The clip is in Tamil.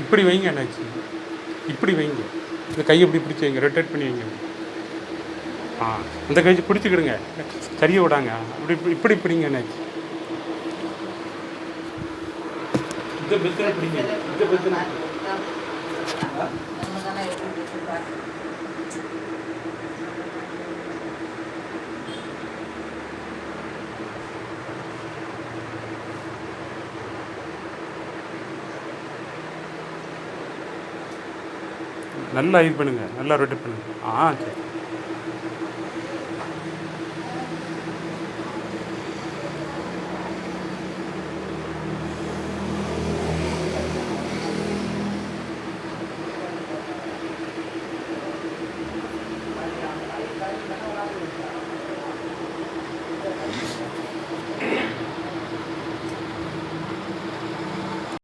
இப்படி வைங்க அண்ணாச்சி, இப்படி வைங்க. இந்த கையை இப்படி பிடிச்சி வைங்க, ரொட்டேட் பண்ணி வைங்க. இந்த கை பிடிச்சிக்கிடுங்க, சரியை விடாங்க. இப்படி இப்படி பிடிங்க அண்ணாச்சி. இந்த பெத்தனை பிடிங்க, இந்த பெத்தனை. நல்லா இது பண்ணுங்கள், நல்லா ரொட்டேட் பண்ணுங்கள். சரி.